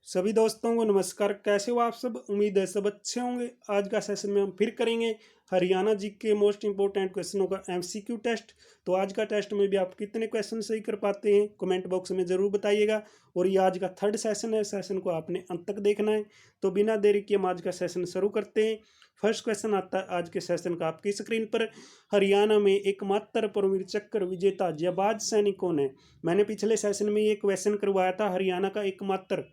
सभी दोस्तों को नमस्कार। कैसे हो आप सब? उम्मीद है सब अच्छे होंगे। आज का सेशन में हम फिर करेंगे हरियाणा जी के मोस्ट इंपोर्टेंट क्वेश्चनों का एमसीक्यू टेस्ट। तो आज का टेस्ट में भी आप कितने क्वेश्चन सही कर पाते हैं कमेंट बॉक्स में ज़रूर बताइएगा। और ये आज का थर्ड सेशन है, सेशन को आपने अंत तक देखना है। तो बिना देरी के हम आज का सेशन शुरू करते हैं। फर्स्ट क्वेश्चन आता है आज के सेशन का आपकी स्क्रीन पर। हरियाणा में एकमात्र परमवीर चक्र विजेता जाबाज सैनिक कौन है? मैंने पिछले सेशन में ये क्वेश्चन करवाया था, हरियाणा का एकमात्र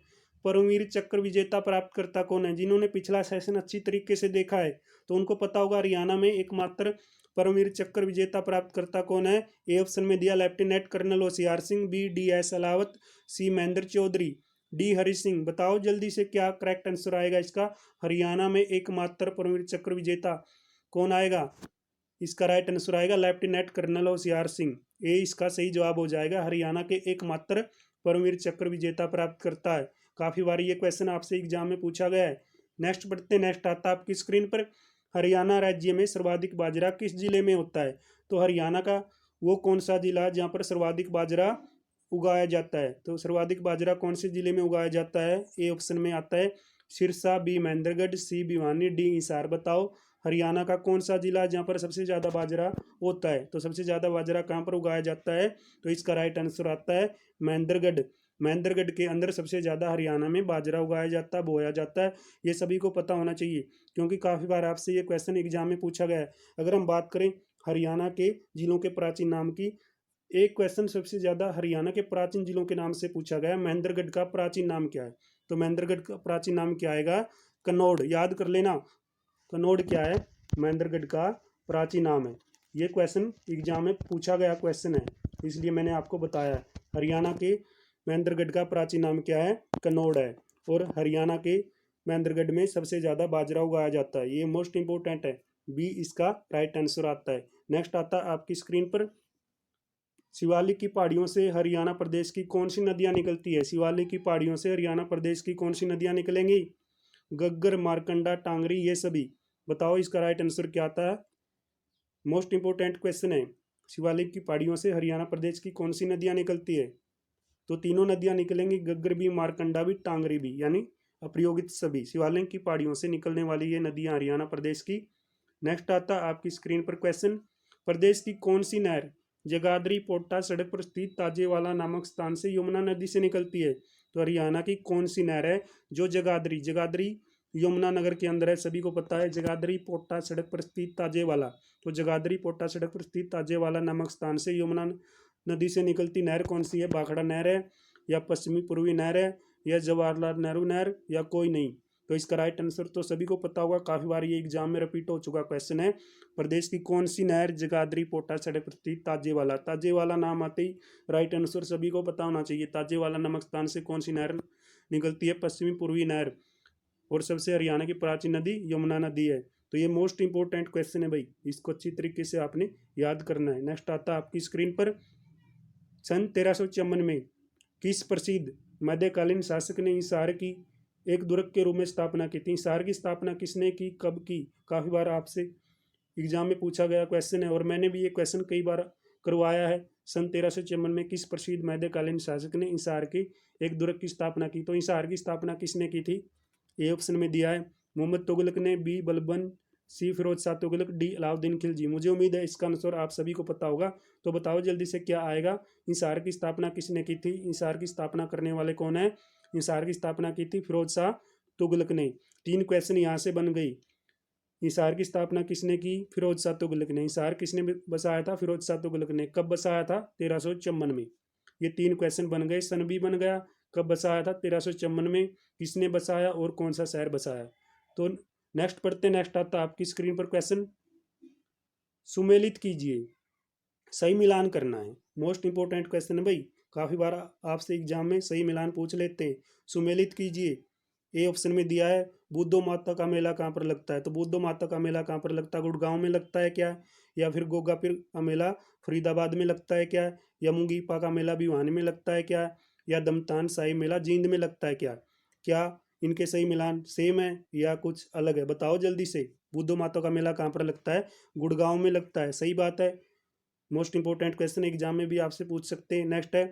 परमवीर चक्र विजेता प्राप्तकर्ता कौन है। जिन्होंने पिछला सेशन अच्छी तरीके से देखा है तो उनको पता होगा हरियाणा में एकमात्र परमवीर चक्र विजेता प्राप्तकर्ता कौन है। ए ऑप्शन में दिया lieutenant colonel Hoshiyar Singh, B D S Alawat, C Mahendra Chaudhary, D Hari Singh. बताओ जल्दी से क्या करेक्ट आंसर आएगा इसका। हरियाणा में एकमात्र परमवीर चक्र विजेता कौन आएगा? इसका राइट आंसर आएगा लेफ्टिनेंट कर्नल होशियार सिंह। ए इसका सही जवाब हो जाएगा। हरियाणा के एकमात्र परमवीर चक्र विजेता प्राप्त करता है। काफ़ी बार ये क्वेश्चन आपसे एग्जाम में पूछा गया है। नेक्स्ट बढ़ते, नेक्स्ट आता है आपकी स्क्रीन पर। हरियाणा राज्य में सर्वाधिक बाजरा किस जिले में होता है? तो हरियाणा का वो कौन सा जिला जहाँ पर सर्वाधिक बाजरा उगाया जाता है? तो सर्वाधिक बाजरा कौन से जिले में उगाया जाता है? ए ऑप्शन में आता है सिरसा, बी महेंद्रगढ़, सी भिवानी, डी हिसार। बताओ हरियाणा का कौन सा जिला जहाँ पर सबसे ज़्यादा बाजरा होता है? तो सबसे ज़्यादा बाजरा कहाँ पर उगाया जाता है? तो इसका राइट आंसर आता है महेंद्रगढ़। महेंद्रगढ़ के अंदर सबसे ज़्यादा हरियाणा में बाजरा उगाया जाता है, बोया जाता है। ये सभी को पता होना चाहिए क्योंकि काफ़ी बार आपसे ये क्वेश्चन एग्जाम में पूछा गया है। अगर हम बात करें हरियाणा के जिलों के प्राचीन नाम की, एक क्वेश्चन सबसे ज़्यादा हरियाणा के प्राचीन जिलों के नाम से पूछा गया है। महेंद्रगढ़ का प्राचीन नाम क्या है? तो महेंद्रगढ़ का प्राचीन नाम क्या आएगा? कन्नौड़। याद कर लेना, कन्नौड़ क्या है? महेंद्रगढ़ का प्राचीन नाम है। ये क्वेश्चन एग्जाम में पूछा गया क्वेश्चन है, इसलिए मैंने आपको बताया है। हरियाणा के महेंद्रगढ़ का प्राचीन नाम क्या है? कन्नौड़ है। और हरियाणा के महेंद्रगढ़ में सबसे ज़्यादा बाजरा उगाया जाता है। ये मोस्ट इंपोर्टेंट है, बी इसका राइट आंसर आता है। नेक्स्ट आता है आपकी स्क्रीन पर। शिवालिक की पहाड़ियों से हरियाणा प्रदेश की कौन सी नदियाँ निकलती है? शिवालिक की पहाड़ियों से हरियाणा प्रदेश की कौन सी नदियाँ निकलेंगी? गग्गर, मारकंडा, टांगरी, ये सभी। बताओ इसका राइट आंसर क्या आता है। मोस्ट इंपोर्टेंट क्वेश्चन है। शिवालिक की पहाड़ियों से हरियाणा प्रदेश की कौन सी नदियाँ निकलती है? तो तीनों नदियाँ निकलेंगी, गग्गर भी, मारकंडा भी, टांगरी भी, यानी अप्रयोगित सभी। शिवालिक की पहाड़ियों से निकलने वाली ये नदियाँ हरियाणा प्रदेश की। नेक्स्ट आता आपकी स्क्रीन पर क्वेश्चन। प्रदेश की कौन सी नहर जगाधरी पोटा सड़क पर स्थित ताजेवाला नामक स्थान से यमुना नदी से निकलती है? तो हरियाणा की कौन सी नहर है जो जगाधरी जगाधरी यमुना नगर के अंदर है? सभी को पता है जगाधरी पोटा सड़क पर स्थित ताजेवाला। तो जगाधरी पोटा सड़क पर स्थित ताजेवाला नामक स्थान से यमुना नदी से निकलती नहर कौन सी है? भाखड़ा नहर है, या पश्चिमी पूर्वी नहर है, या जवाहरलाल नेहरू नहर, या कोई नहीं? तो इसका राइट आंसर तो सभी को पता होगा, काफ़ी बार ये एग्जाम में रिपीट हो चुका क्वेश्चन है। प्रदेश की कौन सी नहर जगाधरी पोटा सड़क पर स्थित ताजेवाला? ताजेवाला नाम आते ही राइट आंसर सभी को पता होना चाहिए। ताजेवाला नामक स्थान से कौन सी नहर निकलती है? पश्चिमी पूर्वी नहर। और सबसे हरियाणा की प्राचीन नदी यमुना नदी है। तो ये मोस्ट इंपोर्टेंट क्वेश्चन है भाई, इसको अच्छी तरीके से आपने याद करना है। नेक्स्ट आता है आपकी स्क्रीन पर। सन 1354 में किस प्रसिद्ध मध्यकालीन शासक ने हिसार की एक दुर्ग के रूप में स्थापना की थी? हिसार की स्थापना किसने की, कब की? काफ़ी बार आपसे एग्जाम में पूछा गया क्वेश्चन है और मैंने भी ये क्वेश्चन कई बार करवाया है। सन 1354 में किस प्रसिद्ध मध्यकालीन शासक ने हिसार की एक दुर्ग की स्थापना की? तो हिसार की स्थापना किसने की थी? ए ऑप्शन में दिया है मोहम्मद तुगलक ने, बी बलबन, सी फिरोज शाह तुगलक, डी अलाउद्दीन खिलजी। मुझे उम्मीद है इसका आंसर आप सभी को पता होगा। तो बताओ जल्दी से क्या आएगा। हिसार की स्थापना किसने की थी? हिसार की स्थापना करने वाले कौन है? हिसार की स्थापना की थी फिरोज शाह तुगलक ने। 3 क्वेश्चन यहाँ से बन गई। हिसार की स्थापना किसने की? फिरोज शाह तुगलक ने। हिसार किसने बसाया था? फिरोज शाह तुगलक ने। कब बसाया था? 1354 में। ये 3 क्वेश्चन बन गए। सन भी बन गया, कब बसाया था? 1354 में। किसने बसाया और कौन सा शहर बसाया? तो नेक्स्ट पढ़ते, नेक्स्ट आता आपकी स्क्रीन पर क्वेश्चन। सुमेलित कीजिए, सही मिलान करना है। मोस्ट इंपोर्टेंट क्वेश्चन है भाई, काफ़ी बार आपसे एग्जाम में सही मिलान पूछ लेते हैं। सुमेलित कीजिए। ए ऑप्शन में दिया है बुद्धो माता का मेला कहाँ पर लगता है? तो बुद्धो माता का मेला कहाँ पर लगता है? गुड़गांव में लगता है क्या? या फिर गोगा पीर का मेला फरीदाबाद में लगता है क्या? या मुंगीपा का मेला भिवानी में लगता है क्या? या दमतान शाही मेला जींद में लगता है क्या? क्या इनके सही मिलान सेम है या कुछ अलग है? बताओ जल्दी से। बुद्धो माता का मेला कहाँ पर लगता है? गुड़गांव में लगता है। सही बात है। मोस्ट इंपोर्टेंट क्वेश्चन एग्जाम में भी आपसे पूछ सकते हैं। नेक्स्ट है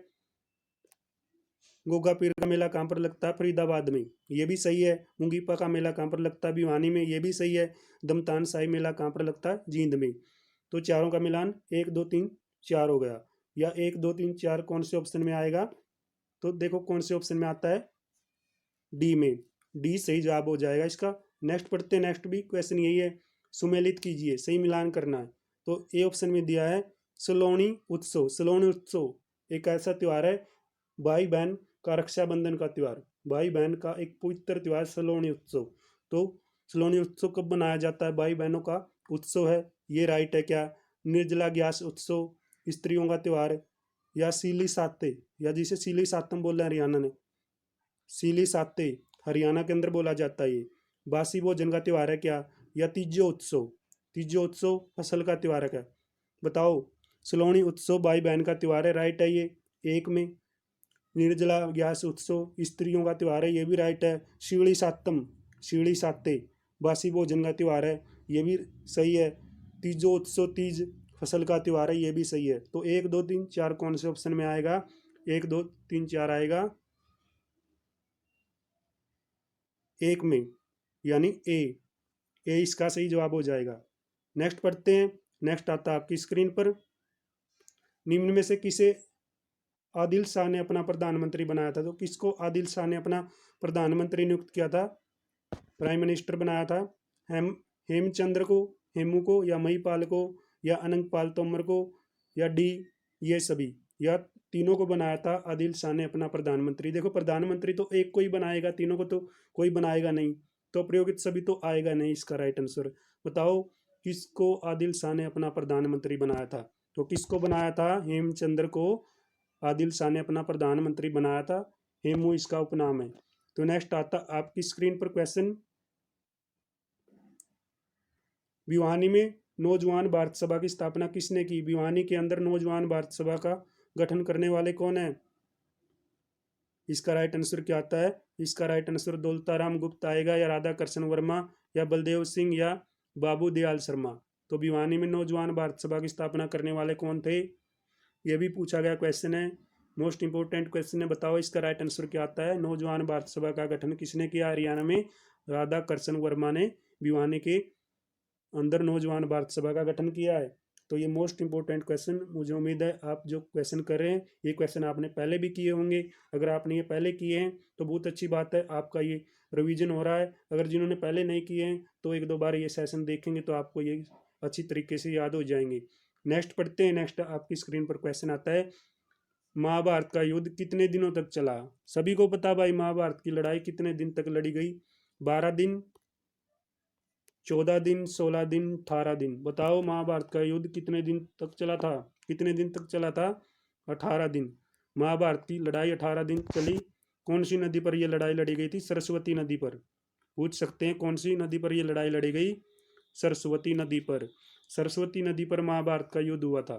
गोगा पीर का मेला कहाँ पर लगता है? फरीदाबाद में, ये भी सही है। मुंगीपा का मेला कहाँ पर लगता है? भिवानी में, ये भी सही है। दमतान साई मेला कहाँ पर लगता है? जींद में। तो चारों का मिलान 1 2 3 4 हो गया। या 1 2 3 4 कौन से ऑप्शन में आएगा? तो देखो कौन से ऑप्शन में आता है, डी में। डी सही जवाब हो जाएगा इसका। नेक्स्ट पढ़ते हैं, नेक्स्ट भी क्वेश्चन यही है, सुमेलित कीजिए, सही मिलान करना है। तो ए ऑप्शन में दिया है सलोनी उत्सव। सलोनी उत्सव एक ऐसा त्यौहार है, भाई बहन का रक्षाबंधन का त्यौहार, भाई बहन का एक पवित्र त्यौहार सलोनी उत्सव। तो सलोनी उत्सव कब मनाया जाता है? भाई बहनों का उत्सव है, ये राइट है क्या? निर्जला ग्यास उत्सव स्त्रियों का त्यौहार, या सीली साते, या जिसे सीली सातम बोल रहे हैं हरियाणा ने, सीली साते हरियाणा के अंदर बोला जाता है ये। बासी भोजन का त्यौहार है क्या? या तीजो उत्सव, तीजो उत्सव फसल का त्यौहार है क्या? बताओ। सलोनी उत्सव भाई बहन का त्यौहार है, राइट है ये, एक में। निर्जला ग्यास उत्सव स्त्रियों का त्यौहार है, ये भी राइट है। शिवड़ी सातम, शिवड़ी साते बासी भोजन का त्यौहार है, ये भी सही है। तीजो उत्सव तीज फसल का त्यौहार है, ये भी सही है। तो 1 2 3 4 कौन से ऑप्शन में आएगा? 1 2 3 4 आएगा एक में, यानी ए इसका सही जवाब हो जाएगा। नेक्स्ट पढ़ते हैं। नेक्स्ट आता है आपकी स्क्रीन पर, निम्न में से किसे आदिल शाह ने अपना प्रधानमंत्री बनाया था? तो किसको आदिल शाह ने अपना प्रधानमंत्री नियुक्त किया था, प्राइम मिनिस्टर बनाया था? हेमचंद्र को, हेमू को, या महिपाल को, या अनंतपाल तोमर को, या डी ये सभी, या तीनों को बनाया था आदिल शाह ने अपना प्रधानमंत्री। देखो प्रधानमंत्री तो एक को ही बनाएगा, तीनों को तो कोई बनाएगा नहीं, तो प्रयोगित सभी तो आएगा नहीं इसका राइट आंसर। बताओ किसको आदिल शाह ने अपना प्रधानमंत्री बनाया था? तो किसको बनाया था? हेमचंद्र को आदिल शाह ने अपना प्रधानमंत्री बनाया था, हेमू इसका उपनाम है। तो नेक्स्ट आता आपकी स्क्रीन पर क्वेश्चन, भिवानी में नौजवान भारत सभा की स्थापना किसने की? भिवानी के अंदर नौजवान भारत सभा का गठन करने वाले कौन है? इसका राइट आंसर क्या आता है? इसका राइट आंसर दौलताराम गुप्ता आएगा, या राधा कृष्ण वर्मा, या बलदेव सिंह, या बाबू दयाल शर्मा। तो भिवानी में नौजवान भारत सभा की स्थापना करने वाले कौन थे? ये भी पूछा गया क्वेश्चन है, मोस्ट इंपोर्टेंट क्वेश्चन है। बताओ इसका राइट आंसर क्या आता है? नौजवान भारत सभा का गठन किसने किया हरियाणा में? राधा कृष्ण वर्मा ने भिवानी के अंदर नौजवान भारत सभा का गठन किया है। तो ये मोस्ट इंपोर्टेंट क्वेश्चन, मुझे उम्मीद है आप जो क्वेश्चन कर रहे हैं ये क्वेश्चन आपने पहले भी किए होंगे। अगर आपने ये पहले किए हैं तो बहुत अच्छी बात है, आपका ये रिवीजन हो रहा है। अगर जिन्होंने पहले नहीं किए हैं तो 1 2 बार ये सेशन देखेंगे तो आपको ये अच्छी तरीके से याद हो जाएंगे। नेक्स्ट पढ़ते हैं। नेक्स्ट आपकी स्क्रीन पर क्वेश्चन आता है, महाभारत का युद्ध कितने दिनों तक चला? सभी को पता भाई महाभारत की लड़ाई कितने दिन तक लड़ी गई? 12 दिन, 14 दिन, 16 दिन, 18 दिन। बताओ महाभारत का युद्ध कितने दिन तक चला था? कितने दिन तक चला था? 18 दिन। महाभारत की लड़ाई 18 दिन चली। कौन सी नदी पर यह लड़ाई लड़ी गई थी? सरस्वती नदी पर। पूछ सकते हैं कौन सी नदी पर यह लड़ाई लड़ी गई? सरस्वती नदी पर। सरस्वती नदी पर महाभारत का युद्ध हुआ था।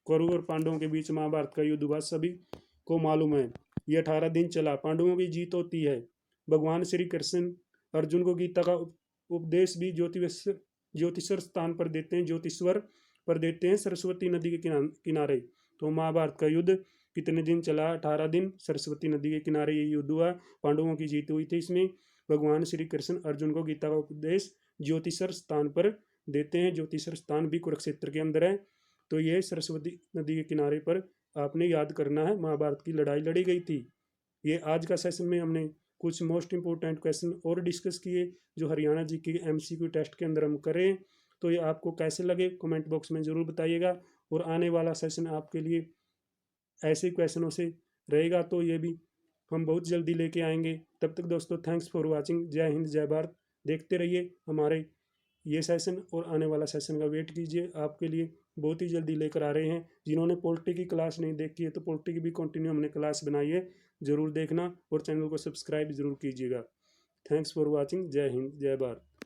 कौरव और पांडवों के बीच महाभारत का युद्ध हुआ, सभी को मालूम है। ये 18 दिन चला। पांडवों की जीत होती है। भगवान श्री कृष्ण अर्जुन को गीता का उपदेश भी ज्योतिषर स्थान पर देते हैं, ज्योतिश्वर पर देते हैं, सरस्वती नदी के किनारे। तो महाभारत का युद्ध कितने दिन चला? 18 दिन। सरस्वती नदी के किनारे ये युद्ध हुआ, पांडवों की जीत हुई थी इसमें। भगवान श्री कृष्ण अर्जुन को गीता का उपदेश ज्योतिषर स्थान पर देते हैं। ज्योतिषर स्थान भी कुरुक्षेत्र के अंदर है। तो ये सरस्वती नदी के किनारे पर आपने याद करना है महाभारत की लड़ाई लड़ी गई थी। ये आज का सेशन में हमने कुछ मोस्ट इंपोर्टेंट क्वेश्चन और डिस्कस किए जो हरियाणा जी के MCQ टेस्ट के अंदर हम करें। तो ये आपको कैसे लगे कमेंट बॉक्स में ज़रूर बताइएगा, और आने वाला सेशन आपके लिए ऐसे क्वेश्चनों से रहेगा, तो ये भी हम बहुत जल्दी लेके आएंगे। तब तक दोस्तों थैंक्स फॉर वॉचिंग। जय हिंद, जय भारत। देखते रहिए हमारे ये सेशन, और आने वाला सेशन का वेट कीजिए, आपके लिए बहुत ही जल्दी लेकर आ रहे हैं। जिन्होंने पॉलिटी की क्लास नहीं देखी है तो पॉलिटी की भी कंटिन्यू हमने क्लास बनाई है, ज़रूर देखना, और चैनल को सब्सक्राइब ज़रूर कीजिएगा। Thanks for watching. जय हिंद, जय भारत।